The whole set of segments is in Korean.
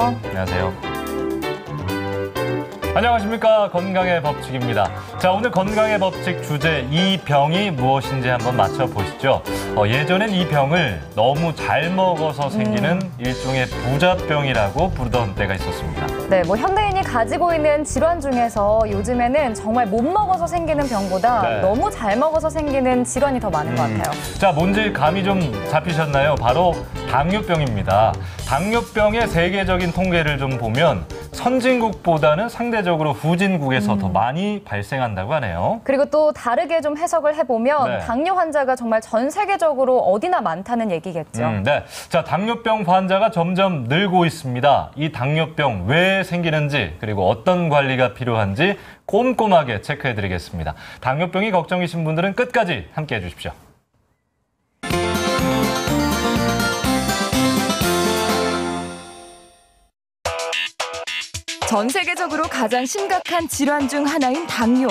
안녕하세요. 안녕하세요. 안녕하십니까. 건강의 법칙입니다. 자, 오늘 건강의 법칙 주제 이 병이 무엇인지 한번 맞춰보시죠. 예전엔 이 병을 너무 잘 먹어서 생기는 일종의 부자병이라고 부르던 때가 있었습니다. 네, 현대인이 가지고 있는 질환 중에서 요즘에는 정말 못 먹어서 생기는 병보다 너무 잘 먹어서 생기는 질환이 더 많은 것 같아요. 자, 뭔지 감이 좀 잡히셨나요? 바로 당뇨병입니다. 당뇨병의 세계적인 통계를 좀 보면 선진국보다는 상대적으로 후진국에서 더 많이 발생한다고 하네요. 그리고 또 다르게 좀 해석을 해보면 당뇨 환자가 정말 전 세계적으로 어디나 많다는 얘기겠죠. 네. 자, 당뇨병 환자가 점점 늘고 있습니다. 이 당뇨병 왜 생기는지 그리고 어떤 관리가 필요한지 꼼꼼하게 체크해드리겠습니다. 당뇨병이 걱정이신 분들은 끝까지 함께해 주십시오. 전 세계적으로 가장 심각한 질환 중 하나인 당뇨.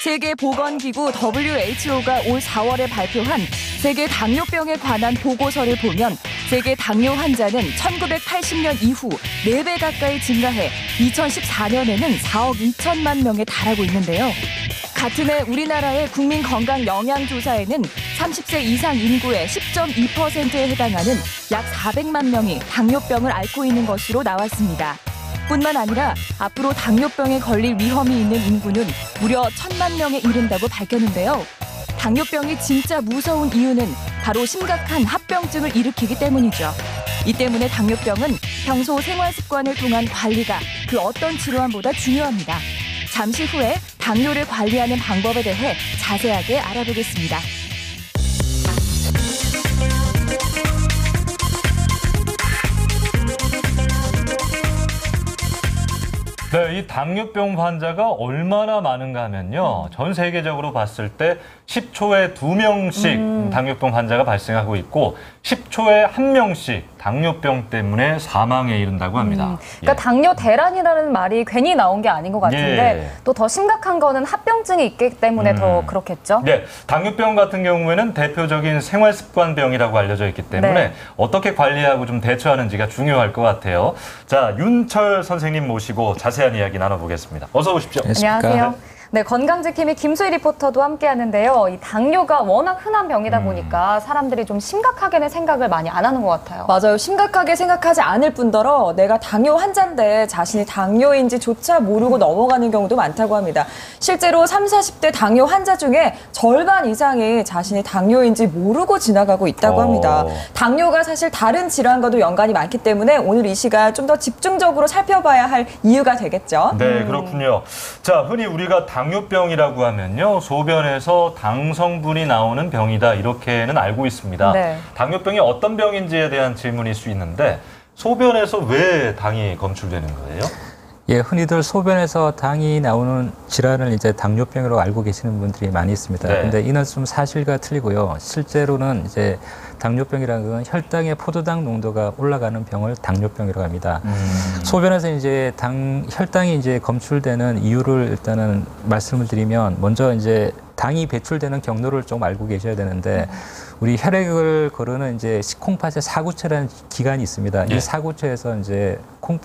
세계보건기구 WHO가 올 4월에 발표한 세계 당뇨병에 관한 보고서를 보면 세계 당뇨 환자는 1980년 이후 4배 가까이 증가해 2014년에는 4억 2천만 명에 달하고 있는데요. 같은 해 우리나라의 국민건강영양조사에는 30세 이상 인구의 10.2%에 해당하는 약 400만 명이 당뇨병을 앓고 있는 것으로 나왔습니다. 뿐만 아니라 앞으로 당뇨병에 걸릴 위험이 있는 인구는 무려 1,000만 명에 이른다고 밝혔는데요. 당뇨병이 진짜 무서운 이유는 바로 심각한 합병증을 일으키기 때문이죠. 이 때문에 당뇨병은 평소 생활 습관을 통한 관리가 그 어떤 질환보다 중요합니다. 잠시 후에 당뇨를 관리하는 방법에 대해 자세하게 알아보겠습니다. 네, 이 당뇨병 환자가 얼마나 많은가 하면요. 전 세계적으로 봤을 때 10초에 2명씩 당뇨병 환자가 발생하고 있고 10초에 1명씩 당뇨병 때문에 사망에 이른다고 합니다. 그러니까 당뇨 대란이라는 말이 괜히 나온 게 아닌 것 같은데 또 더 심각한 거는 합병증이 있기 때문에 더 그렇겠죠? 네, 당뇨병 같은 경우에는 대표적인 생활습관병이라고 알려져 있기 때문에 어떻게 관리하고 좀 대처하는지가 중요할 것 같아요. 자, 윤철 선생님 모시고 자세한 이야기 나눠보겠습니다. 어서 오십시오. 안녕하세요. 네, 건강지킴이 김수희 리포터도 함께 하는데요. 이 당뇨가 워낙 흔한 병이다 보니까 사람들이 좀 심각하게는 생각을 많이 안 하는 것 같아요. 맞아요. 심각하게 생각하지 않을 뿐더러 내가 당뇨 환자인데 자신이 당뇨인지조차 모르고 넘어가는 경우도 많다고 합니다. 실제로 30, 40대 당뇨 환자 중에 절반 이상이 자신이 당뇨인지 모르고 지나가고 있다고 합니다. 당뇨가 사실 다른 질환과도 연관이 많기 때문에 오늘 이 시간 좀 더 집중적으로 살펴봐야 할 이유가 되겠죠. 네, 그렇군요. 자, 흔히 우리가 당뇨병이라고 하면요, 소변에서 당 성분이 나오는 병이다 이렇게는 알고 있습니다. 당뇨병이 어떤 병인지에 대한 질문일 수 있는데 소변에서 왜 당이 검출되는 거예요? 예, 흔히들 소변에서 당이 나오는 질환을 이제 당뇨병으로 알고 계시는 분들이 많이 있습니다. 근데 이는 좀 사실과 틀리고요. 실제로는 이제 당뇨병이라는 건 혈당의 포도당 농도가 올라가는 병을 당뇨병이라고 합니다. 소변에서 이제 혈당이 이제 검출되는 이유를 일단은 말씀을 드리면 먼저 이제 당이 배출되는 경로를 좀 알고 계셔야 되는데 우리 혈액을 거르는 이제 콩팥의 사구체라는 기관이 있습니다. 이 사구체에서 이제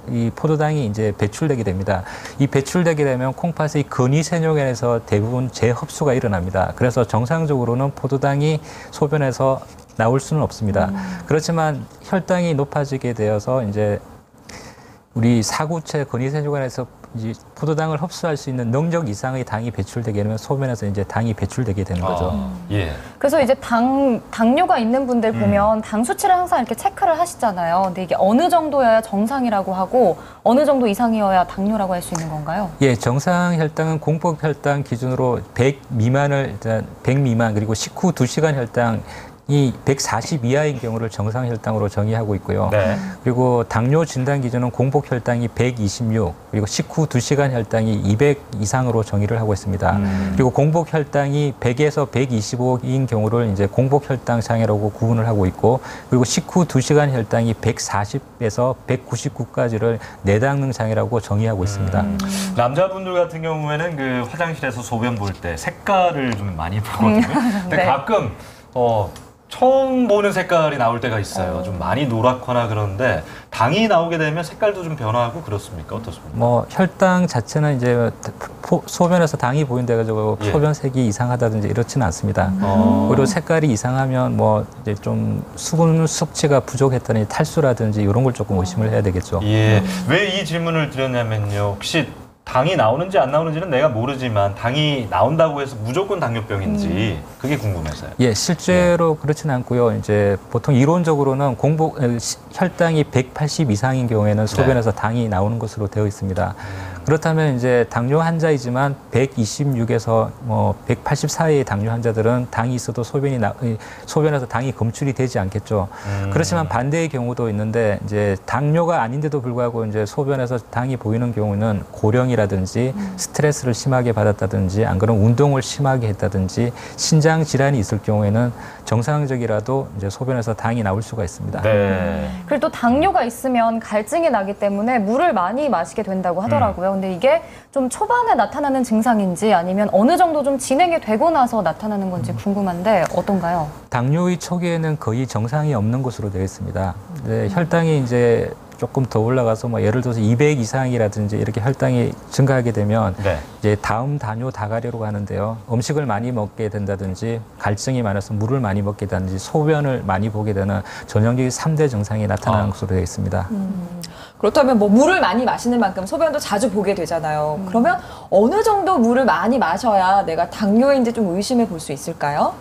이 포도당이 이제 배출되게 됩니다. 이 배출되게 되면 콩팥의 근위세뇨관에서 대부분 재흡수가 일어납니다. 그래서 정상적으로는 포도당이 소변에서 나올 수는 없습니다. 그렇지만 혈당이 높아지게 되어서 이제 우리 사구체 근위세뇨관에서 이제 포도당을 흡수할 수 있는 능력 이상의 당이 배출되게 되면 소변에서 이제 당이 배출되게 되는 거죠. 그래서 이제 당뇨가 있는 분들 보면 당 수치를 항상 이렇게 체크를 하시잖아요. 근데 이게 어느 정도여야 정상이라고 하고 어느 정도 이상이어야 당뇨라고 할 수 있는 건가요? 예, 정상 혈당은 공복 혈당 기준으로 100 미만을 일단 100 미만 그리고 식후 2시간 혈당 이 140 이하인 경우를 정상 혈당으로 정의하고 있고요. 그리고 당뇨 진단 기준은 공복 혈당이 126, 그리고 식후 2시간 혈당이 200 이상으로 정의를 하고 있습니다. 그리고 공복 혈당이 100에서 125인 경우를 이제 공복 혈당 장애라고 구분을 하고 있고, 그리고 식후 2시간 혈당이 140에서 199까지를 내당능 장애라고 정의하고 있습니다. 남자분들 같은 경우에는 그 화장실에서 소변 볼 때 색깔을 좀 많이 보거든요. 근데 가끔 처음 보는 색깔이 나올 때가 있어요. 좀 많이 노랗거나 그런데 당이 나오게 되면 색깔도 좀 변화하고 그렇습니까? 어떻습니까? 뭐 혈당 자체는 이제 소변에서 당이 보인다가지고 예. 소변색이 이상하다든지 이렇지는 않습니다. 오히려 색깔이 이상하면 뭐 이제 좀 수분 섭취가 부족했다니 탈수라든지 이런 걸 조금 의심을 해야 되겠죠. 예. 왜 이 질문을 드렸냐면요. 혹시 당이 나오는지 안 나오는지는 내가 모르지만 당이 나온다고 해서 무조건 당뇨병인지 그게 궁금해서요. 예, 실제로 그렇지는 않고요. 이제 보통 이론적으로는 혈당이 180 이상인 경우에는 소변에서 당이 나오는 것으로 되어 있습니다. 그렇다면 이제 당뇨 환자이지만 126에서 뭐 180 사이의 당뇨 환자들은 당이 있어도 소변에서 당이 검출이 되지 않겠죠. 그렇지만 반대의 경우도 있는데 이제 당뇨가 아닌데도 불구하고 이제 소변에서 당이 보이는 경우는 고령이라든지 스트레스를 심하게 받았다든지 안 그러면 운동을 심하게 했다든지 신장 질환이 있을 경우에는 정상적이라도 이제 소변에서 당이 나올 수가 있습니다. 네. 그리고 또 당뇨가 있으면 갈증이 나기 때문에 물을 많이 마시게 된다고 하더라고요. 근데 이게 좀 초반에 나타나는 증상인지 아니면 어느 정도 좀 진행이 되고 나서 나타나는 건지 궁금한데 어떤가요? 당뇨의 초기에는 거의 정상이 없는 것으로 되어 있습니다. 네, 혈당이 이제 조금 더 올라가서 뭐 예를 들어서 200 이상이라든지 이렇게 혈당이 증가하게 되면 네. 이제 다음 당뇨 다가리로 가는데요. 음식을 많이 먹게 된다든지 갈증이 많아서 물을 많이 먹게 된다든지 소변을 많이 보게 되는 전형적인 3대 증상이 나타나는 것으로 되어 있습니다. 그렇다면 뭐 물을 많이 마시는 만큼 소변도 자주 보게 되잖아요. 그러면 어느 정도 물을 많이 마셔야 내가 당뇨인지 좀 의심해 볼 수 있을까요?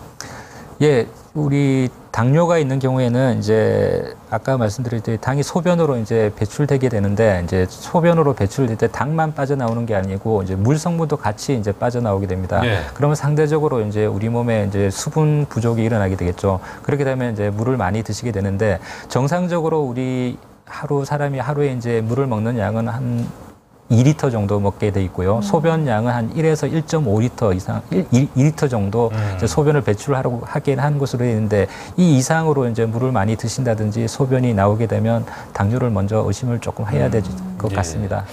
예, 우리 당뇨가 있는 경우에는 이제 아까 말씀드렸듯이 당이 소변으로 이제 배출되게 되는데 이제 소변으로 배출될 때 당만 빠져나오는 게 아니고 이제 물 성분도 같이 이제 빠져나오게 됩니다. 예. 그러면 상대적으로 이제 우리 몸에 이제 수분 부족이 일어나게 되겠죠. 그렇게 되면 이제 물을 많이 드시게 되는데 정상적으로 우리 사람이 하루에 이제 물을 먹는 양은 한 2리터 정도 먹게 돼 있고요. 소변 양은 한 1에서 1.5리터 이상, 2리터 정도 이제 소변을 배출하라고 하긴 하는 것으로 되어 있는데 이 이상으로 이제 물을 많이 드신다든지 소변이 나오게 되면 당뇨를 먼저 의심을 조금 해야 될 것 같습니다.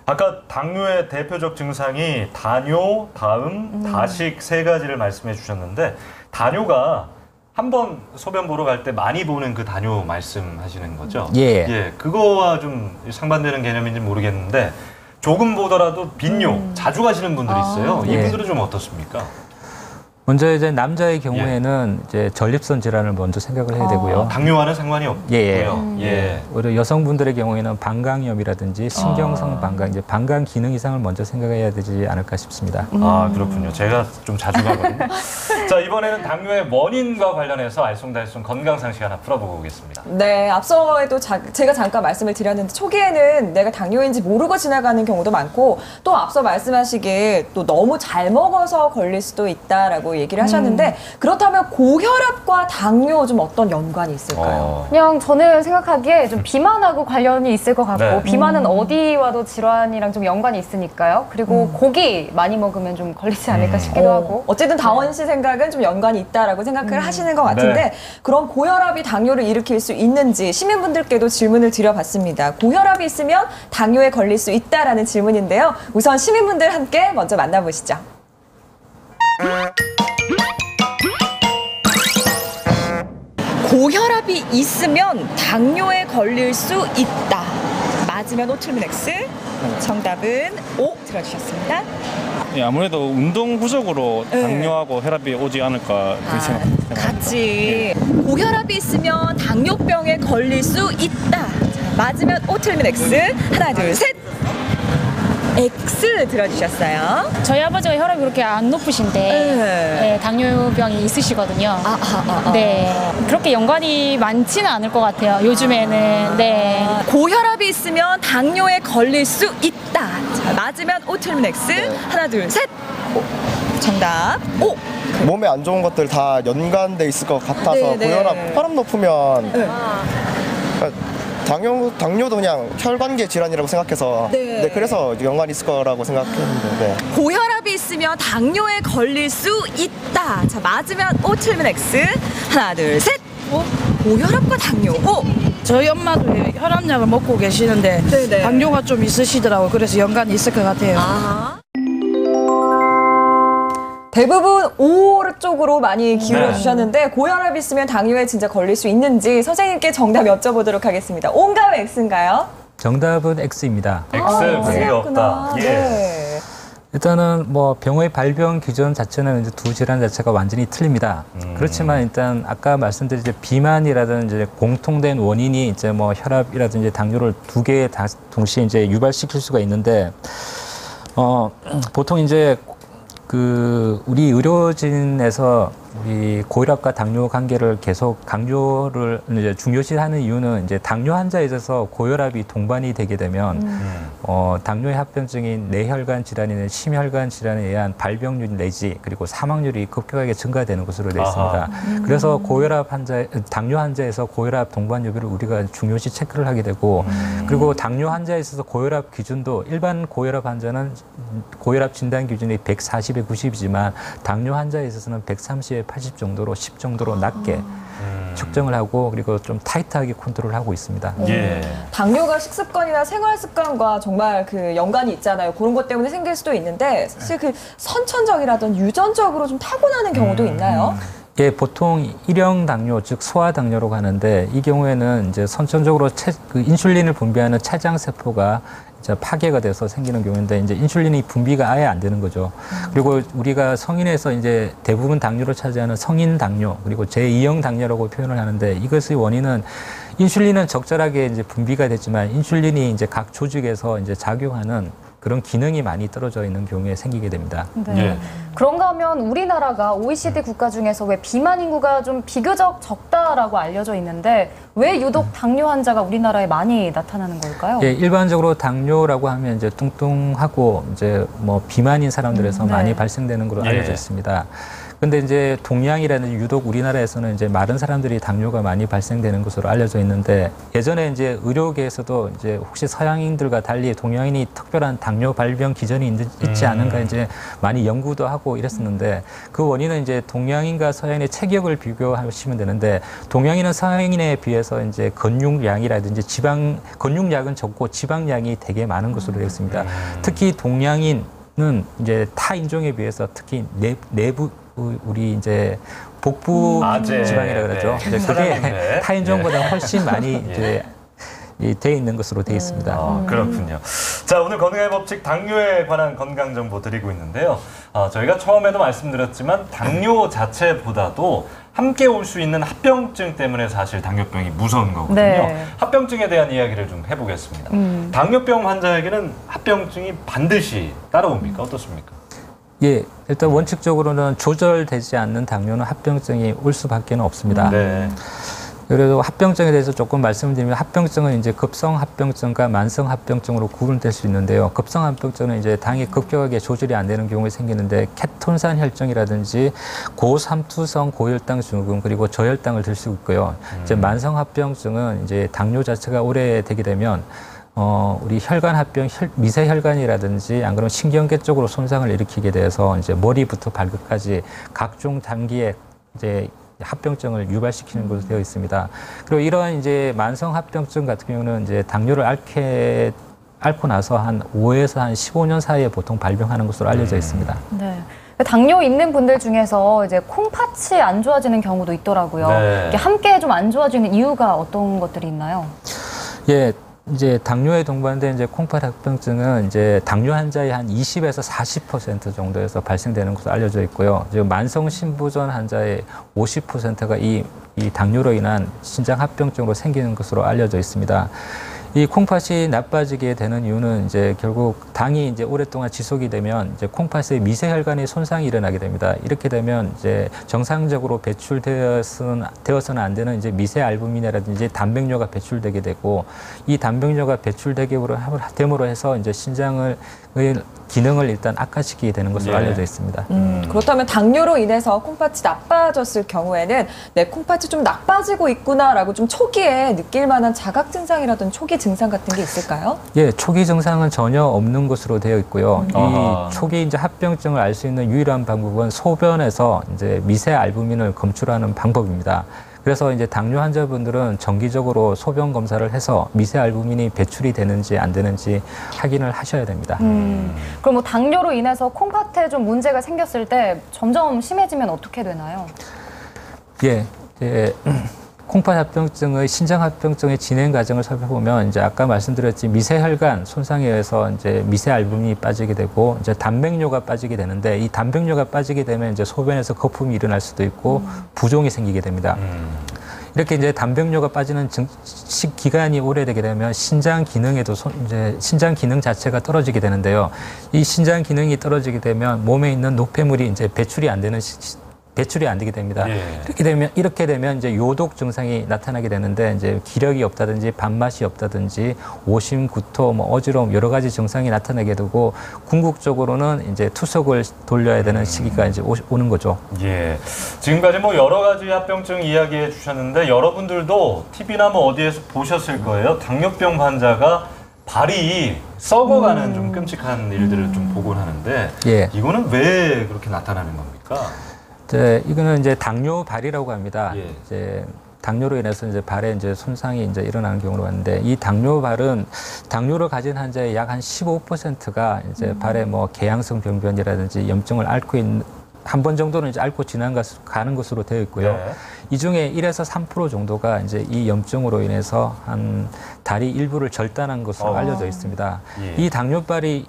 아까 당뇨의 대표적 증상이 다뇨, 다음, 다식 세 가지를 말씀해 주셨는데 다뇨가 한번 소변 보러 갈 때 많이 보는 그 다뇨 말씀하시는 거죠? 예. 예, 그거와 좀 상반되는 개념인지 모르겠는데 조금 보더라도 빈뇨 자주 가시는 분들이 있어요. 예. 이분들은 좀 어떻습니까? 먼저 이제 남자의 경우에는 이제 전립선 질환을 먼저 생각을 해야 되고요. 당뇨와는 상관이 없고요. 예. 오히려 여성분들의 경우에는 방광염이라든지 신경성 방광, 이제 방광 기능 이상을 먼저 생각해야 되지 않을까 싶습니다. 아, 그렇군요. 제가 좀 자주 가거든요. 자, 이번에는 당뇨의 원인과 관련해서 알쏭달쏭 건강상식 하나 풀어보고 오겠습니다. 네, 앞서에도 제가 잠깐 말씀을 드렸는데 초기에는 내가 당뇨인지 모르고 지나가는 경우도 많고 또 앞서 말씀하시기에 또 너무 잘 먹어서 걸릴 수도 있다라고 얘기를 하셨는데 그렇다면 고혈압과 당뇨 좀 어떤 연관이 있을까요? 그냥 저는 생각하기에 좀 비만하고 관련이 있을 것 같고 네. 비만은 어디와도 질환이랑 좀 연관이 있으니까요. 그리고 고기 많이 먹으면 좀 걸리지 않을까 싶기도 하고. 어쨌든 다원 씨 생각은 좀 연관이 있다라고 생각을 하시는 것 같은데 네. 그럼 고혈압이 당뇨를 일으킬 수 있는지 시민분들께도 질문을 드려봤습니다. 고혈압이 있으면 당뇨에 걸릴 수 있다라는 질문인데요. 우선 시민분들 함께 먼저 만나보시죠. 고혈압이 있으면 당뇨에 걸릴 수 있다. 맞으면 O 틀리면 X. 정답은 O 들어주셨습니다. 예, 아무래도 운동 부족으로 당뇨하고 혈압이 오지 않을까 그렇게 생각합니다. 같이 고혈압이 있으면 당뇨병에 걸릴 수 있다. 자, 맞으면 O 틀리면 X. 하나 둘 셋. X 들어주셨어요. 저희 아버지가 혈압이 그렇게 안 높으신데 네, 당뇨병이 있으시거든요. 네, 그렇게 연관이 많지는 않을 것 같아요. 요즘에는. 네. 고혈압이 있으면 당뇨에 걸릴 수 있다. 자, 맞으면 O 틀리면 X. 하나 둘 셋. O. 정답 O. 몸에 안 좋은 것들 다 연관돼 있을 것 같아서 네, 네. 혈압 높으면 당뇨도 그냥 혈관계 질환이라고 생각해서 네. 그래서 연관이 있을 거라고 생각했는데 네. 고혈압이 있으면 당뇨에 걸릴 수 있다. 자, 맞으면 O 틀리면 X. 하나 둘 셋. O. 고혈압과 당뇨 O. 저희 엄마도 혈압약을 먹고 계시는데 네네. 당뇨가 좀 있으시더라고요. 그래서 연관이 있을 것 같아요. 대부분 O 쪽으로 많이 기울여 주셨는데 고혈압 있으면 당뇨에 진짜 걸릴 수 있는지 선생님께 정답 여쭤보도록 하겠습니다. O인가요, X인가요? 정답은 X입니다. X 분이 없다. 예. 네. 일단은 뭐 병의 발병 기전 자체는 이제 두 질환 자체가 완전히 틀립니다. 그렇지만 일단 아까 말씀드린 이제 비만이라든지 이제 공통된 원인이 이제 뭐 혈압이라든지 당뇨를 두 개 다 동시에 이제 유발시킬 수가 있는데 보통 이제 우리 의료진에서 우리 고혈압과 당뇨 관계를 계속 강조를 이제 중요시하는 이유는 이제 당뇨 환자에 있어서 고혈압이 동반이 되게 되면 당뇨의 합병증인 뇌혈관 질환이나 심혈관 질환에 의한 발병률 내지 그리고 사망률이 급격하게 증가되는 것으로 되어 있습니다. 그래서 당뇨 환자에서 고혈압 동반 여부를 우리가 중요시 체크를 하게 되고 그리고 당뇨 환자에 있어서 고혈압 기준도 일반 고혈압 환자는 고혈압 진단 기준이 140에 90이지만 당뇨 환자에 있어서는 130에 80 정도로 10 정도로 낮게 측정을 하고 그리고 좀 타이트하게 컨트롤하고 있습니다. 예. 당뇨가 식습관이나 생활 습관과 정말 그 연관이 있잖아요. 그런 것 때문에 생길 수도 있는데 사실 그 선천적이라든 유전적으로 좀 타고나는 경우도 있나요? 예, 보통 일형 당뇨, 즉 소아 당뇨라고 하는데 이 경우에는 이제 선천적으로 인슐린을 분비하는 췌장 세포가 이제 파괴가 돼서 생기는 경우인데 이제 인슐린이 분비가 아예 안 되는 거죠. 그리고 우리가 성인에서 이제 대부분 당뇨를 차지하는 성인 당뇨 그리고 제2형 당뇨라고 표현을 하는데 이것의 원인은 인슐린은 적절하게 이제 분비가 됐지만 인슐린이 이제 각 조직에서 이제 작용하는 그런 기능이 많이 떨어져 있는 경우에 생기게 됩니다. 네. 예. 그런가 하면 우리나라가 OECD 국가 중에서 왜 비만 인구가 좀 비교적 적다라고 알려져 있는데 왜 유독 당뇨 환자가 우리나라에 많이 나타나는 걸까요? 예, 일반적으로 당뇨라고 하면 이제 뚱뚱하고 이제 뭐 비만인 사람들에서 많이 발생되는 걸로 알려져 있습니다. 근데 이제 동양이라는 유독 우리나라에서는 이제 마른 사람들이 당뇨가 많이 발생되는 것으로 알려져 있는데 예전에 이제 의료계에서도 이제 혹시 서양인들과 달리 동양인이 특별한 당뇨 발병 기전이 있지 않은가 이제 많이 연구도 하고 이랬었는데 그 원인은 이제 동양인과 서양인의 체격을 비교하시면 되는데 동양인은 서양인에 비해서 이제 근육량이라든지 근육량은 적고 지방량이 되게 많은 것으로 되어 있습니다. 특히 동양인은 이제 타 인종에 비해서 특히 내부 우리 이제 복부 지방이라 그러죠. 네. 그게 타인종보다 훨씬 많이 이제 돼 있는 것으로 되어 있습니다. 그렇군요. 자, 오늘 건강의 법칙 당뇨에 관한 건강 정보 드리고 있는데요. 저희가 처음에도 말씀드렸지만 당뇨 자체보다도 함께 올 수 있는 합병증 때문에 사실 당뇨병이 무서운 거거든요. 네. 합병증에 대한 이야기를 좀 해보겠습니다. 당뇨병 환자에게는 합병증이 반드시 따라옵니까? 어떻습니까? 예, 일단 원칙적으로는 조절되지 않는 당뇨는 합병증이 올 수밖에 없습니다. 네. 그래도 합병증에 대해서 조금 말씀드리면 합병증은 이제 급성 합병증과 만성 합병증으로 구분될 수 있는데요. 급성 합병증은 이제 당이 급격하게 조절이 안 되는 경우에 생기는데 케톤산 혈증이라든지 고삼투성 고혈당 증후군 그리고 저혈당을 들 수 있고요. 이제 만성 합병증은 이제 당뇨 자체가 오래되게 되면 우리 혈관 합병, 미세 혈관이라든지 안 그러면 신경계 쪽으로 손상을 일으키게 돼서 이제 머리부터 발끝까지 각종 단기에 이제 합병증을 유발시키는 것으로 되어 있습니다. 그리고 이러한 이제 만성 합병증 같은 경우는 이제 당뇨를 앓고 나서 한 5에서 한 15년 사이에 보통 발병하는 것으로 알려져 있습니다. 네. 당뇨 있는 분들 중에서 이제 콩팥이 안 좋아지는 경우도 있더라고요. 네. 이게 함께 좀 안 좋아지는 이유가 어떤 것들이 있나요? 예. 이제 당뇨에 동반된 이제 콩팥 합병증은 이제 당뇨 환자의 한 20에서 40% 정도에서 발생되는 것으로 알려져 있고요. 이제 만성 신부전 환자의 50%가 이 당뇨로 인한 신장 합병증으로 생기는 것으로 알려져 있습니다. 이 콩팥이 나빠지게 되는 이유는 이제 결국 당이 이제 오랫동안 지속이 되면 이제 콩팥의 미세혈관의 손상이 일어나게 됩니다. 이렇게 되면 이제 정상적으로 배출되어서는 안 되는 이제 미세 알부민이라든지 단백뇨가 배출되게 되고 이 단백뇨가 배출됨으로 해서 이제 신장의 기능을 일단 악화시키게 되는 것으로 알려져 있습니다. 그렇다면 당뇨로 인해서 콩팥이 나빠졌을 경우에는 내 콩팥이 좀 나빠지고 있구나라고 좀 초기에 느낄 만한 자각 증상이라든지 초기 증상 같은 게 있을까요? 예, 초기 증상은 전혀 없는 것으로 되어 있고요. 이 초기 이제 합병증을 알 수 있는 유일한 방법은 소변에서 이제 미세 알부민을 검출하는 방법입니다. 그래서 이제 당뇨 환자분들은 정기적으로 소변 검사를 해서 미세 알부민이 배출이 되는지 안 되는지 확인을 하셔야 됩니다. 그럼 뭐 당뇨로 인해서 콩팥에 좀 문제가 생겼을 때 점점 심해지면 어떻게 되나요? 예, 콩팥 합병증의 신장 합병증의 진행 과정을 살펴보면 이제 아까 말씀드렸지 미세혈관 손상에 의해서 이제 미세 알부민이 빠지게 되고 이제 단백뇨가 빠지게 되는데 이 단백뇨가 빠지게 되면 이제 소변에서 거품이 일어날 수도 있고 부종이 생기게 됩니다. 이렇게 이제 단백뇨가 빠지는 기간이 오래되게 되면 신장 기능에도 이제 신장 기능 자체가 떨어지게 되는데요. 이 신장 기능이 떨어지게 되면 몸에 있는 노폐물이 이제 배출이 안 되게 됩니다. 예. 이렇게 되면 이제 요독 증상이 나타나게 되는데 이제 기력이 없다든지 밥맛이 없다든지 오심, 구토, 뭐 어지러움 여러 가지 증상이 나타나게 되고 궁극적으로는 이제 투석을 돌려야 되는 시기가 이제 오는 거죠. 예. 지금까지 뭐 여러 가지 합병증 이야기해 주셨는데 여러분들도 TV나 뭐 어디에서 보셨을 거예요. 당뇨병 환자가 발이 썩어가는 좀 끔찍한 일들을 좀 보곤 하는데 예. 이거는 왜 그렇게 나타나는 겁니까? 이거는 이제 당뇨발이라고 합니다. 예. 이제 당뇨로 인해서 이제 발에 이제 손상이 이제 일어나는 경우로 봤는데 이 당뇨발은 당뇨를 가진 환자의 약 한 15%가 이제 발에 뭐 개양성 병변이라든지 염증을 앓고 있는 한 번 정도는 이제 앓고 가는 것으로 되어 있고요. 네. 이 중에 1에서 3% 정도가 이제 이 염증으로 인해서 한 다리 일부를 절단한 것으로 알려져 있습니다. 예. 이 당뇨발이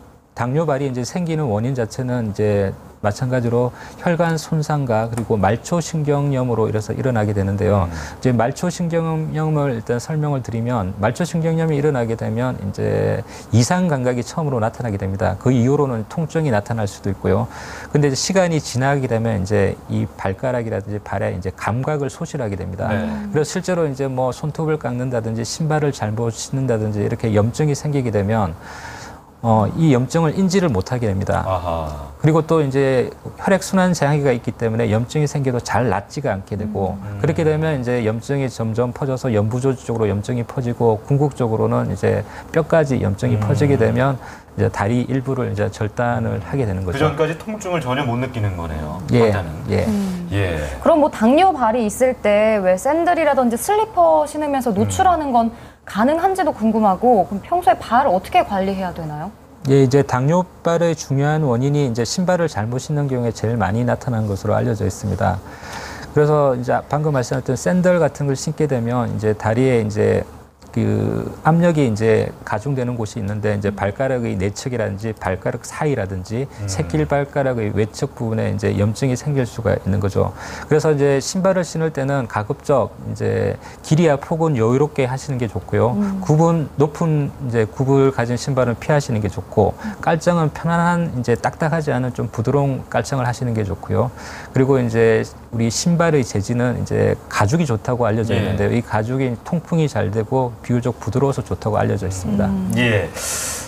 이제 생기는 원인 자체는 이제 마찬가지로 혈관 손상과 그리고 말초신경염으로 이래서 일어나게 되는데요. 이제 말초신경염을 일단 설명을 드리면 말초신경염이 일어나게 되면 이제 이상 감각이 처음으로 나타나게 됩니다. 그 이후로는 통증이 나타날 수도 있고요. 근데 이제 시간이 지나게 되면 이제 이 발가락이라든지 발에 이제 감각을 소실하게 됩니다. 네. 그래서 실제로 이제 뭐 손톱을 깎는다든지 신발을 잘못 신는다든지 이렇게 염증이 생기게 되면 이 염증을 인지를 못하게 됩니다. 아하. 그리고 또 이제 혈액순환 장애가 있기 때문에 염증이 생겨도 잘 낫지가 않게 되고 그렇게 되면 이제 염증이 점점 퍼져서 연부조직 쪽으로 염증이 퍼지고 궁극적으로는 이제 뼈까지 염증이 퍼지게 되면 이제 다리 일부를 이제 절단을 하게 되는 거죠. 그 전까지 통증을 전혀 못 느끼는 거네요. 예, 환자는. 예. 그럼 뭐 당뇨발이 있을 때 왜 샌들이라든지 슬리퍼 신으면서 노출하는 건 가능한지도 궁금하고 그럼 평소에 발 어떻게 관리해야 되나요? 예, 이제 당뇨발의 중요한 원인이 이제 신발을 잘못 신는 경우에 제일 많이 나타나는 것으로 알려져 있습니다. 그래서 이제 방금 말씀하셨던 샌들 같은 걸 신게 되면 이제 다리에 이제 그 압력이 이제 가중되는 곳이 있는데 이제 발가락의 내측이라든지 발가락 사이라든지 새끼 발가락의 외측 부분에 이제 염증이 생길 수가 있는 거죠. 그래서 이제 신발을 신을 때는 가급적 이제 길이와 폭은 여유롭게 하시는 게 좋고요. 높은 이제 굽을 가진 신발은 피하시는 게 좋고 깔창은 편안한 이제 딱딱하지 않은 좀 부드러운 깔창을 하시는 게 좋고요. 그리고 이제 우리 신발의 재질은 이제 가죽이 좋다고 알려져 있는데요. 이 가죽이 통풍이 잘 되고 비교적 부드러워서 좋다고 알려져 있습니다. 예.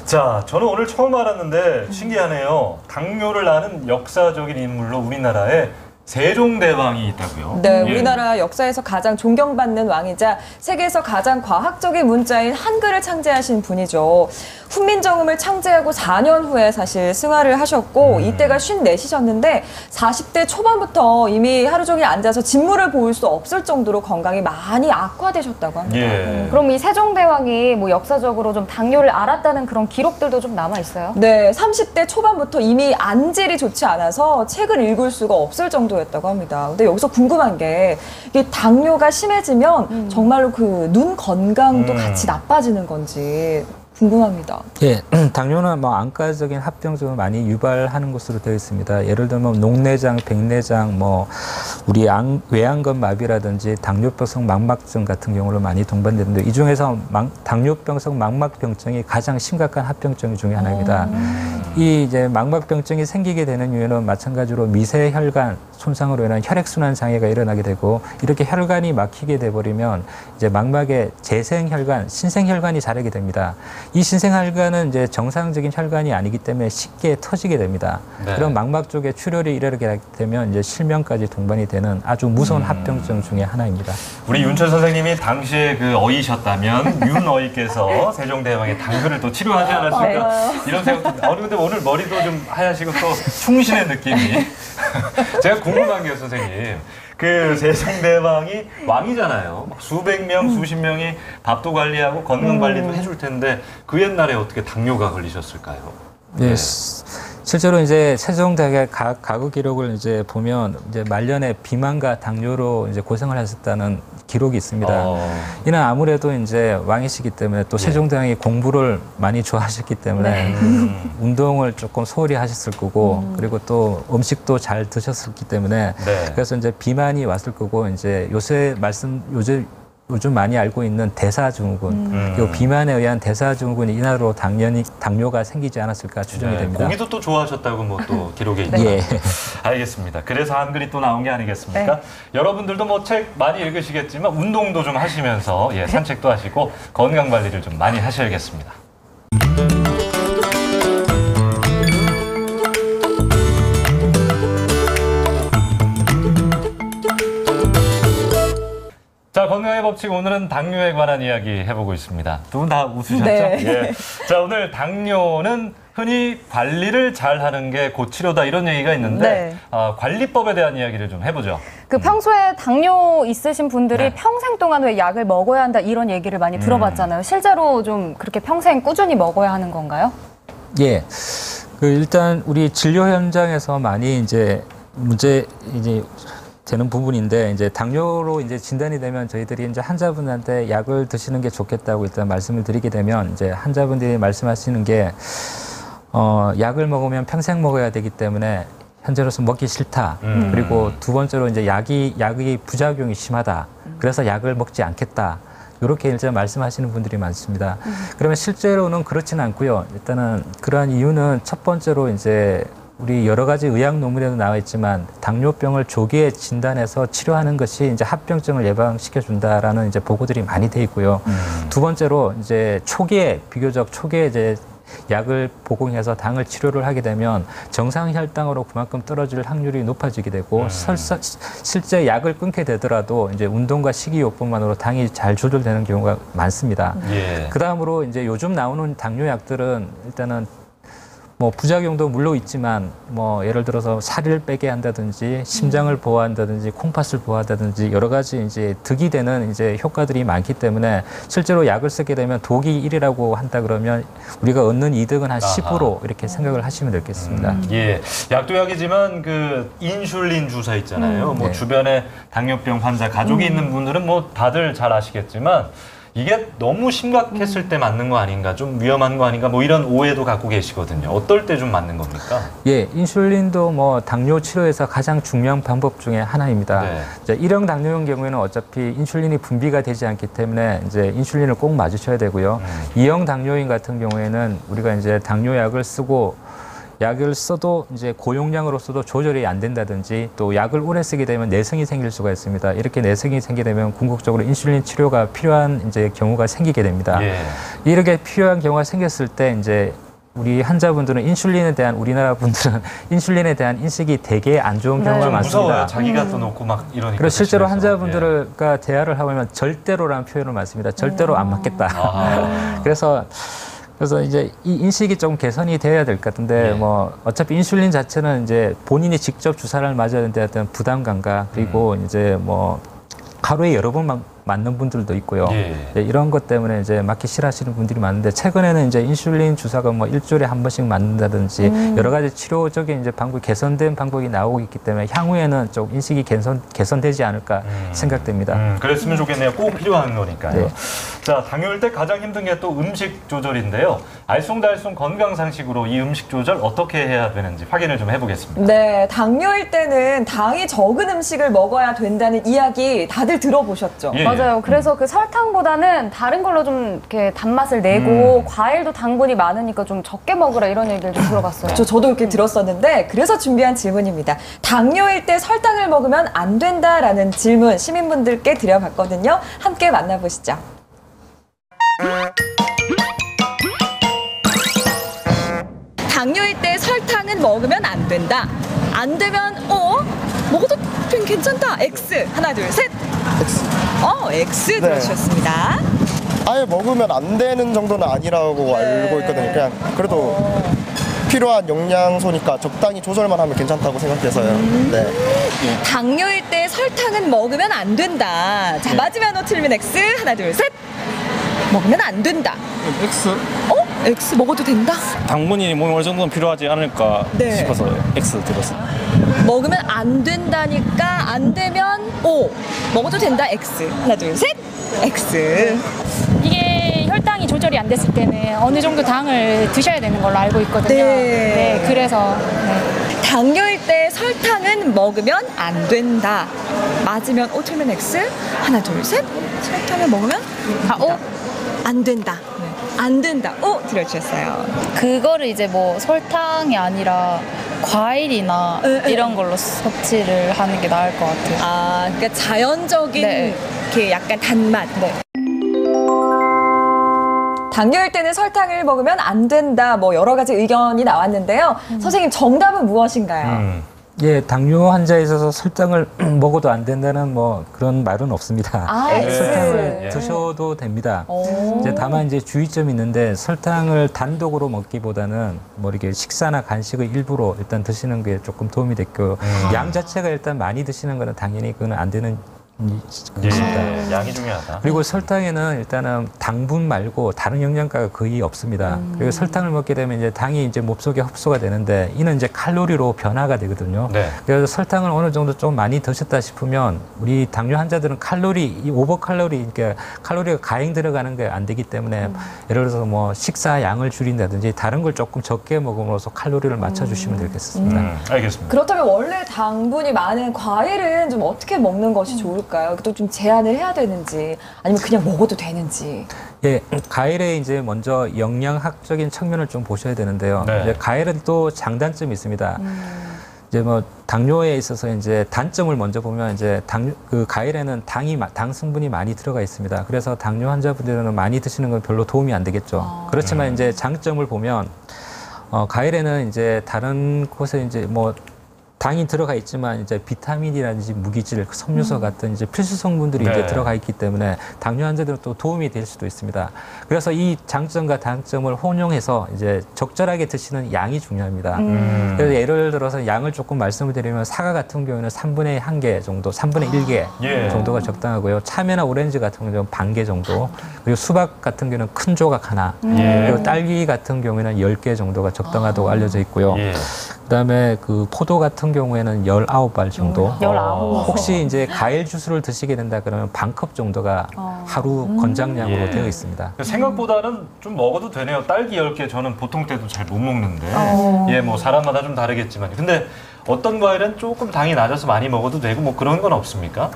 자, 저는 오늘 처음 알았는데 신기하네요. 당뇨를 앓은 역사적인 인물로 우리나라에 세종대왕이 있다고요? 네, 예. 우리나라 역사에서 가장 존경받는 왕이자 세계에서 가장 과학적인 문자인 한글을 창제하신 분이죠. 훈민정음을 창제하고 4년 후에 사실 승하를 하셨고 이때가 54시셨는데 40대 초반부터 이미 하루 종일 앉아서 진물을 보일 수 없을 정도로 건강이 많이 악화되셨다고 합니다. 예. 그럼 이 세종대왕이 뭐 역사적으로 좀 당뇨를 앓았다는 그런 기록들도 좀 남아 있어요? 네, 30대 초반부터 이미 안질이 좋지 않아서 책을 읽을 수가 없을 정도였다고 합니다. 근데 여기서 궁금한 게 이게 당뇨가 심해지면 정말로 그 눈 건강도 같이 나빠지는 건지 궁금합니다. 예, 당뇨는 뭐 안과적인 합병증을 많이 유발하는 것으로 되어 있습니다. 예를 들면 녹내장, 백내장, 뭐 우리 외양건 마비라든지 당뇨병성 망막증 같은 경우를 많이 동반되는데 이 중에서 당뇨병성 망막병증이 가장 심각한 합병증 중에 하나입니다. 이 이제 망막병증이 생기게 되는 이유는 마찬가지로 미세혈관 손상으로 인한 혈액순환 장애가 일어나게 되고 이렇게 혈관이 막히게 돼버리면 이제 망막에 재생혈관, 신생혈관이 자라게 됩니다. 이 신생혈관은 이제 정상적인 혈관이 아니기 때문에 쉽게 터지게 됩니다. 네. 그럼 망막 쪽에 출혈이 일어나게 되면 이제 실명까지 동반이 되는 아주 무서운 합병증 중에 하나입니다. 우리 윤철 선생님이 당시에 그 어이셨다면 윤어이께서 세종대왕의 당뇨를 또 치료하지 않았을까 이런 생각도. 근데 오늘 머리도 좀 하얗시고 또 충신의 느낌이. 제가 궁금한 게 선생님. 그 세종대왕이 왕이잖아요. 막 수백 명, 수십 명이 밥도 관리하고 건강 관리도 해줄 텐데 그 옛날에 어떻게 당뇨가 걸리셨을까요? 네. 실제로 이제 세종대왕의 과거 기록을 이제 보면 이제 말년에 비만과 당뇨로 이제 고생을 하셨다는 기록이 있습니다. 이는 아무래도 이제 왕이시기 때문에 또 세종대왕이 공부를 많이 좋아하셨기 때문에 운동을 조금 소홀히 하셨을 거고 그리고 또 음식도 잘 드셨기 때문에 그래서 이제 비만이 왔을 거고 이제 요즘 많이 알고 있는 대사증후군, 그리고 비만에 의한 대사증후군이 인하로 당뇨가 생기지 않았을까 추정이 됩니다. 고기도 또 좋아하셨다고 뭐 또 기록에 있죠. 예. 알겠습니다. 그래서 한글이 또 나온 게 아니겠습니까? 여러분들도 뭐 책 많이 읽으시겠지만 운동도 좀 하시면서 산책도 하시고 건강 관리를 좀 많이 하셔야겠습니다. 자, 건강의 법칙 오늘은 당뇨에 관한 이야기 해보고 있습니다. 두 분 다 웃으셨죠? 네. 예. 자, 오늘 당뇨는 흔히 관리를 잘하는 게 곧 치료다 이런 얘기가 있는데 관리법에 대한 이야기를 좀 해보죠. 그 평소에 당뇨 있으신 분들이 평생 동안 왜 약을 먹어야 한다 이런 얘기를 많이 들어봤잖아요. 실제로 좀 그렇게 평생 꾸준히 먹어야 하는 건가요? 예. 그 일단 우리 진료 현장에서 많이 이제 되는 부분인데 이제 당뇨로 이제 진단이 되면 저희들이 이제 환자분한테 약을 드시는 게 좋겠다고 일단 말씀을 드리게 되면 이제 환자분들이 말씀하시는 게 약을 먹으면 평생 먹어야 되기 때문에 현재로서 먹기 싫다. 그리고 두 번째로 이제 약이 부작용이 심하다. 그래서 약을 먹지 않겠다. 이렇게 이제 말씀하시는 분들이 많습니다. 그러면 실제로는 그렇지는 않고요. 일단은 그러한 이유는 첫 번째로 이제 우리 여러 가지 의학 논문에도 나와 있지만 당뇨병을 조기에 진단해서 치료하는 것이 이제 합병증을 예방시켜 준다라는 이제 보고들이 많이 돼 있고요. 두 번째로 이제 비교적 초기에 이제 약을 복용해서 당을 치료를 하게 되면 정상 혈당으로 그만큼 떨어질 확률이 높아지게 되고 실제 약을 끊게 되더라도 이제 운동과 식이요법만으로 당이 잘 조절되는 경우가 많습니다. 그 다음으로 이제 요즘 나오는 당뇨약들은 일단은 뭐 부작용도 물론 있지만 뭐 예를 들어서 살을 빼게 한다든지 심장을 보호한다든지 콩팥을 보호한다든지 여러 가지 이제 득이 되는 이제 효과들이 많기 때문에 실제로 약을 쓰게 되면 독이 1이라고 한다 그러면 우리가 얻는 이득은 한 10% 이렇게 생각을 하시면 되겠습니다. 예, 약도 약이지만 그 인슐린 주사 있잖아요. 뭐 주변에 당뇨병 환자 가족이 있는 분들은 뭐 다들 잘 아시겠지만 이게 너무 심각했을 때 맞는 거 아닌가, 좀 위험한 거 아닌가, 뭐 이런 오해도 갖고 계시거든요. 어떨 때 좀 맞는 겁니까? 예, 인슐린도 뭐 당뇨 치료에서 가장 중요한 방법 중에 하나입니다. 이제 1형 당뇨인 경우에는 어차피 인슐린이 분비가 되지 않기 때문에 이제 인슐린을 꼭 맞으셔야 되고요. 2형 당뇨인 같은 경우에는 우리가 이제 당뇨약을 쓰고 약을 써도 이제 고용량으로 써도 조절이 안 된다든지 또 약을 오래 쓰게 되면 내성이 생길 수가 있습니다. 이렇게 내성이 생기게 되면 궁극적으로 인슐린 치료가 필요한 이제 경우가 생기게 됩니다. 이렇게 필요한 경우가 생겼을 때 이제 우리 환자분들은 우리나라 분들은 인슐린에 대한 인식이 되게 안 좋은 경우가 많습니다. 무서워요. 자기가 또 놓고 막 이러니까. 그래서 실제로 환자분들과 대화를 하면 절대로라는 표현을 많습니다. 절대로 안 맞겠다. 그래서 이제 이 인식이 좀 개선이 돼야 될 것 같은데 뭐 어차피 인슐린 자체는 이제 본인이 직접 주사를 맞아야 되는 어떤 부담감과 그리고 이제 뭐 하루에 여러 번 맞는 분들도 있고요. 이런 것 때문에 이제 맞기 싫어하시는 분들이 많은데 최근에는 이제 인슐린 주사가 뭐 일주일에 한 번씩 맞는다든지 여러 가지 치료적인 이제 개선된 방법이 나오고 있기 때문에 향후에는 좀 인식이 개선되지 않을까 생각됩니다. 그랬으면 좋겠네요. 꼭 필요한 거니까요. 자, 당뇨일 때 가장 힘든 게 또 음식 조절인데요. 알쏭달쏭 건강상식으로 이 음식 조절 어떻게 해야 되는지 확인을 좀 해보겠습니다. 네, 당뇨일 때는 당이 적은 음식을 먹어야 된다는 이야기 다들 들어보셨죠? 맞아요. 그래서 그 설탕보다는 다른 걸로 좀 이렇게 단맛을 내고 과일도 당분이 많으니까 좀 적게 먹으라 이런 얘기를 좀 들어봤어요. 저도 이렇게 들었었는데 그래서 준비한 질문입니다. 당뇨일 때 설탕을 먹으면 안 된다라는 질문 시민분들께 드려봤거든요. 함께 만나보시죠. 당뇨일 때 설탕은 먹으면 안 된다. 안 되면 먹어도 괜찮다. X. 하나, 둘, 셋. X 들어주셨습니다. 아예 먹으면 안 되는 정도는 아니라고 알고 있거든요. 그냥 그래도 필요한 영양소니까 적당히 조절만 하면 괜찮다고 생각해서요. 네. 당뇨일 때 설탕은 먹으면 안 된다. 자, 맞으면 O, 틀리면 X. 하나, 둘, 셋. 먹으면 안 된다. X? X 먹어도 된다? 당분이 몸에 어느 정도는 필요하지 않을까 네. 싶어서 X 들었어요. 먹으면 안 된다니까 안 되면 O. 먹어도 된다. X. 하나, 둘, 셋. X. 이게 혈당이 조절이 안 됐을 때는 어느 정도 당을 드셔야 되는 걸로 알고 있거든요. 네. 그래서 당뇨일 때 설탕은 먹으면 안 된다. 맞으면 O, 틀리면 X. 하나, 둘, 셋. 설탕을 먹으면 O? 안 된다. 안 된다. O 들어주셨어요. 그거를 이제 뭐 설탕이 아니라 과일이나 이런 걸로 섭취를 하는 게 나을 것 같아요. 아, 그러니까 자연적인 네. 이렇게 약간 단맛. 네. 당뇨일 때는 설탕을 먹으면 안 된다. 뭐 여러 가지 의견이 나왔는데요. 선생님 정답은 무엇인가요? 예, 당뇨 환자에 있어서 설탕을 먹어도 안 된다는 뭐 그런 말은 없습니다. 설탕을 드셔도 됩니다. 이제 다만 이제 주의점이 있는데 설탕을 단독으로 먹기보다는 뭐 이렇게 식사나 간식의 일부로 일단 드시는 게 조금 도움이 됐고 양 자체가 일단 많이 드시는 거는 당연히 그건 안 되는 것입니다. 양이 중요하다. 그리고 설탕에는 일단은 당분 말고 다른 영양가가 거의 없습니다. 그리고 설탕을 먹게 되면 이제 당이 이제 몸속에 흡수가 되는데 이는 이제 칼로리로 변화가 되거든요. 네. 그래서 설탕을 어느 정도 좀 많이 드셨다 싶으면 우리 당뇨 환자들은 이 오버 칼로리, 그러니까 칼로리가 가행 들어가는 게 안 되기 때문에 예를 들어서 뭐 식사 양을 줄인다든지 다른 걸 조금 적게 먹음으로써 칼로리를 맞춰주시면 되겠습니다. 알겠습니다. 그렇다면 원래 당분이 많은 과일은 좀 어떻게 먹는 것이 좋을까요? 또 좀 제한을 해야 되는지 아니면 그냥 먹어도 되는지. 예, 과일의 이제 먼저 영양학적인 측면을 좀 보셔야 되는데요. 네. 이제 과일은 또 장단점이 있습니다. 이제 뭐 당뇨에 있어서 이제 단점을 먼저 보면 이제 그 과일에는 당 성분이 많이 들어가 있습니다. 그래서 당뇨 환자분들은 많이 드시는 건 별로 도움이 안 되겠죠. 그렇지만 이제 장점을 보면 과일에는 이제 다른 곳에 이제 뭐 당이 들어가 있지만 이제 비타민이라든지 무기질, 섬유소 같은 이제 필수 성분들이 이제 들어가 있기 때문에 당뇨 환자들은 또 도움이 될 수도 있습니다. 그래서 이 장점과 단점을 혼용해서 이제 적절하게 드시는 양이 중요합니다. 그래서 예를 들어서 양을 조금 말씀을 드리면 사과 같은 경우에는 3분의 1개 정도, 3분의 1개 정도가 적당하고요. 참외나 오렌지 같은 경우는 반 개 정도, 그리고 수박 같은 경우는 큰 조각 하나, 그리고 딸기 같은 경우에는 10개 정도가 적당하다고 알려져 있고요. 그다음에 그 포도 같은 경우에는 19알 정도. 19. 혹시 이제 과일 주스를 드시게 된다 그러면 반컵 정도가 하루 권장량으로 되어 있습니다. 생각보다는 좀 먹어도 되네요. 딸기 10개 저는 보통 때도 잘 못 먹는데. 예, 뭐 사람마다 좀 다르겠지만. 근데 어떤 과일은 조금 당이 낮아서 많이 먹어도 되고 뭐 그런 건 없습니까?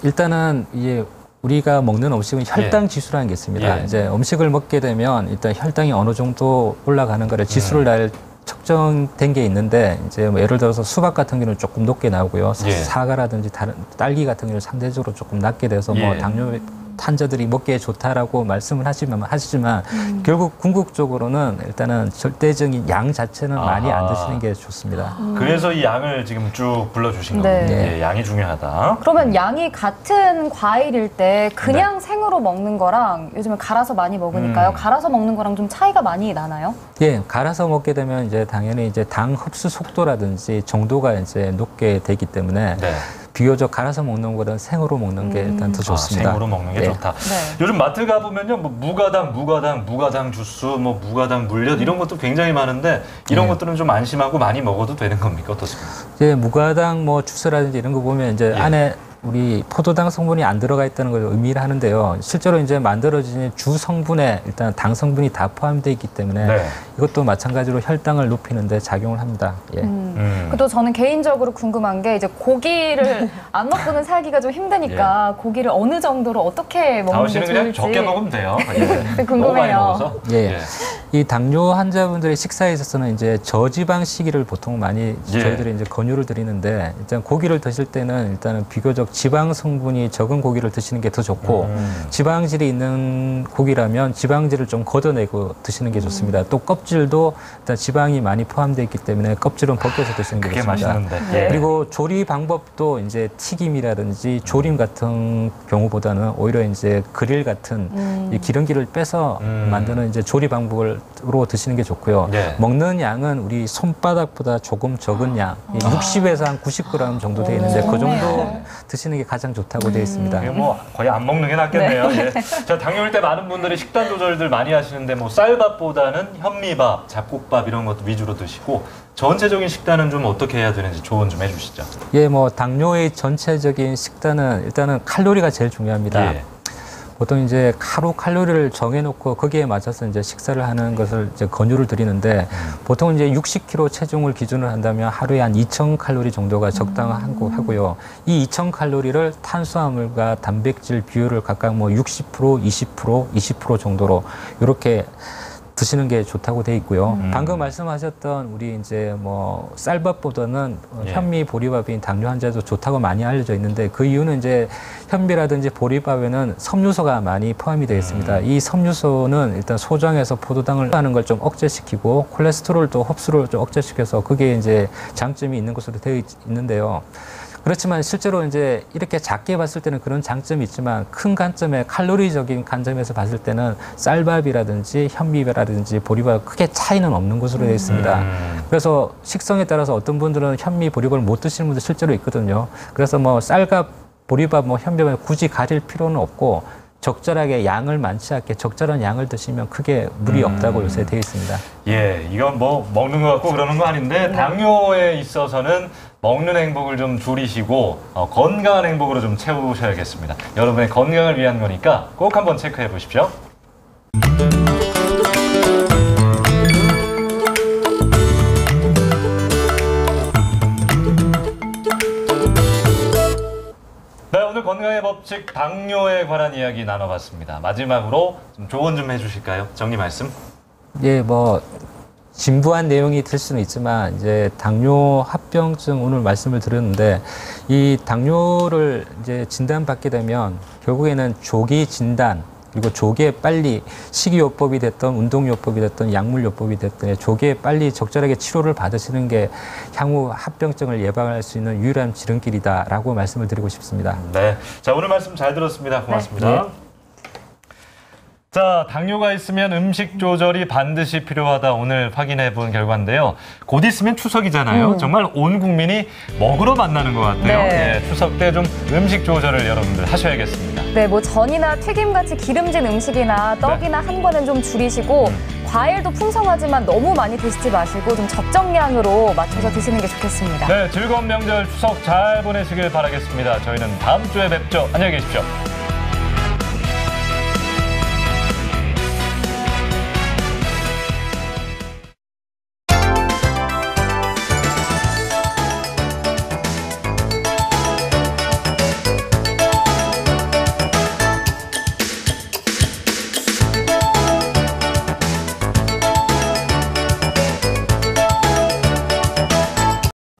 일단은 이제 우리가 먹는 음식은 혈당 지수라는 게 있습니다. 이제 음식을 먹게 되면 일단 혈당이 어느 정도 올라가는 거를 지수를 날 측정된 게 있는데 이제 뭐 예를 들어서 수박 같은 경우는 조금 높게 나오고요. 사과라든지 다른 딸기 같은 경우는 상대적으로 조금 낮게 돼서 뭐 당뇨 환자들이 먹기에 좋다라고 말씀을 하시지만 결국 궁극적으로는 일단은 절대적인 양 자체는 많이 안 드시는 게 좋습니다. 그래서 이 양을 지금 쭉 불러주신 네. 거군요. 예, 양이 중요하다. 그러면 양이 같은 과일일 때 그냥 생으로 먹는 거랑 요즘은 갈아서 많이 먹으니까요. 갈아서 먹는 거랑 좀 차이가 많이 나나요? 예, 갈아서 먹게 되면 이제 당연히 이제 당 흡수 속도라든지 정도가 이제 높게 되기 때문에 비교적 갈아서 먹는 것보다는 생으로 먹는 게 일단 더 좋습니다. 생으로 먹는 게 좋다. 요즘 마트 가보면요, 뭐 무가당 주스, 뭐 무가당 물엿 이런 것도 굉장히 많은데 이런 것들은 좀 안심하고 많이 먹어도 되는 겁니까? 어떻습니까? 이제 무가당 뭐 주스라든지 이런 거 보면 이제 안에 우리 포도당 성분이 안 들어가 있다는 걸 의미를 하는데요. 실제로 이제 만들어진 주 성분에 일단 당 성분이 다 포함되어 있기 때문에 이것도 마찬가지로 혈당을 높이는 데 작용을 합니다. 또 저는 개인적으로 궁금한 게 이제 고기를 안 먹고는 살기가 좀 힘드니까 고기를 어느 정도로 어떻게 먹는 게 좋을지. 그냥 적게 먹으면 돼요. 궁금해요. 너무 많이 먹어서. 이 당뇨 환자분들의 식사에 있어서는 이제 저지방 식이를 보통 많이 저희들이 이제 권유를 드리는데 일단 고기를 드실 때는 일단은 비교적 갈수록 지방 성분이 적은 고기를 드시는 게 더 좋고 지방질이 있는 고기라면 지방질을 좀 걷어내고 드시는 게 좋습니다. 또 껍질도 일단 지방이 많이 포함되어 있기 때문에 껍질은 벗겨서 드시는 게 그게 좋습니다. 맛있는데. 예. 그리고 조리 방법도 이제 튀김이라든지 조림 같은 경우보다는 오히려 이제 그릴 같은 이 기름기를 빼서 만드는 이제 조리 방법으로 드시는 게 좋고요. 네. 먹는 양은 우리 손바닥보다 조금 적은 양, 60에서 한 90g 정도 되어 있는데 그 정도 드시는 게 가장 좋다고 되어 있습니다. 이게 뭐 거의 안 먹는 게 낫겠네요. 예. 자, 당뇨일 때 많은 분들이 식단 조절들 많이 하시는데 뭐 쌀밥보다는 현미밥, 잡곡밥 이런 것도 위주로 드시고 전체적인 식단은 좀 어떻게 해야 되는지 조언 좀 해주시죠. 예, 뭐 당뇨의 전체적인 식단은 일단은 칼로리가 제일 중요합니다. 예. 보통 이제 하루 칼로리를 정해놓고 거기에 맞춰서 이제 식사를 하는 것을 이제 권유를 드리는데 보통 이제 60kg 체중을 기준으로 한다면 하루에 한 2,000칼로리 정도가 적당하고 하고요. 이 2,000칼로리를 탄수화물과 단백질 비율을 각각 뭐 60%, 20%, 20% 정도로 이렇게 드시는 게 좋다고 돼 있고요. 방금 말씀하셨던 우리 이제 뭐 쌀밥보다는 현미 보리밥인 당뇨 환자도 좋다고 많이 알려져 있는데 그 이유는 이제 현미라든지 보리밥에는 섬유소가 많이 포함이 되어 있습니다. 이 섬유소는 일단 소장에서 포도당을 하는 걸 좀 억제시키고 콜레스테롤도 흡수를 좀 억제시켜서 그게 이제 장점이 있는 것으로 되어 있는데요. 그렇지만 실제로 이제 이렇게 작게 봤을 때는 그런 장점이 있지만 큰 관점에 칼로리적인 관점에서 봤을 때는 쌀밥이라든지 현미밥이라든지 보리밥 크게 차이는 없는 것으로 되어 있습니다. 그래서 식성에 따라서 어떤 분들은 현미, 보리밥을 못 드시는 분들 실제로 있거든요. 그래서 뭐 쌀밥, 보리밥, 뭐 현미밥을 굳이 가릴 필요는 없고 적절하게 양을 많지 않게 적절한 양을 드시면 크게 무리 없다고 요새 되어 있습니다. 예, 이건 뭐 먹는 것 같고 그러는 거 아닌데 당뇨에 있어서는 먹는 행복을 좀 줄이시고 건강한 행복으로 좀 채우셔야겠습니다. 여러분의 건강을 위한 거니까 꼭 한번 체크해 보십시오. 네, 오늘 건강의 법칙 당뇨에 관한 이야기 나눠봤습니다. 마지막으로 좀 조언 좀 해주실까요? 정리 말씀. 예, 뭐 진부한 내용이 될 수는 있지만 이제 당뇨 합병증 오늘 말씀을 드렸는데 이 당뇨를 이제 진단받게 되면 결국에는 조기 진단 그리고 조기에 빨리 식이요법이 됐던 운동요법이 됐던 약물요법이 됐던 조기에 빨리 적절하게 치료를 받으시는 게 향후 합병증을 예방할 수 있는 유일한 지름길이다라고 말씀을 드리고 싶습니다. 네, 자 오늘 말씀 잘 들었습니다. 고맙습니다. 네. 자, 당뇨가 있으면 음식 조절이 반드시 필요하다 오늘 확인해 본 결과인데요. 곧 있으면 추석이잖아요. 정말 온 국민이 먹으러 만나는 것 같아요. 네. 예, 추석 때 좀 음식 조절을 여러분들 하셔야겠습니다. 네, 뭐 전이나 튀김같이 기름진 음식이나 떡이나 한 번은 좀 줄이시고 과일도 풍성하지만 너무 많이 드시지 마시고 좀 적정량으로 맞춰서 드시는 게 좋겠습니다. 네, 즐거운 명절 추석 잘 보내시길 바라겠습니다. 저희는 다음 주에 뵙죠. 안녕히 계십시오.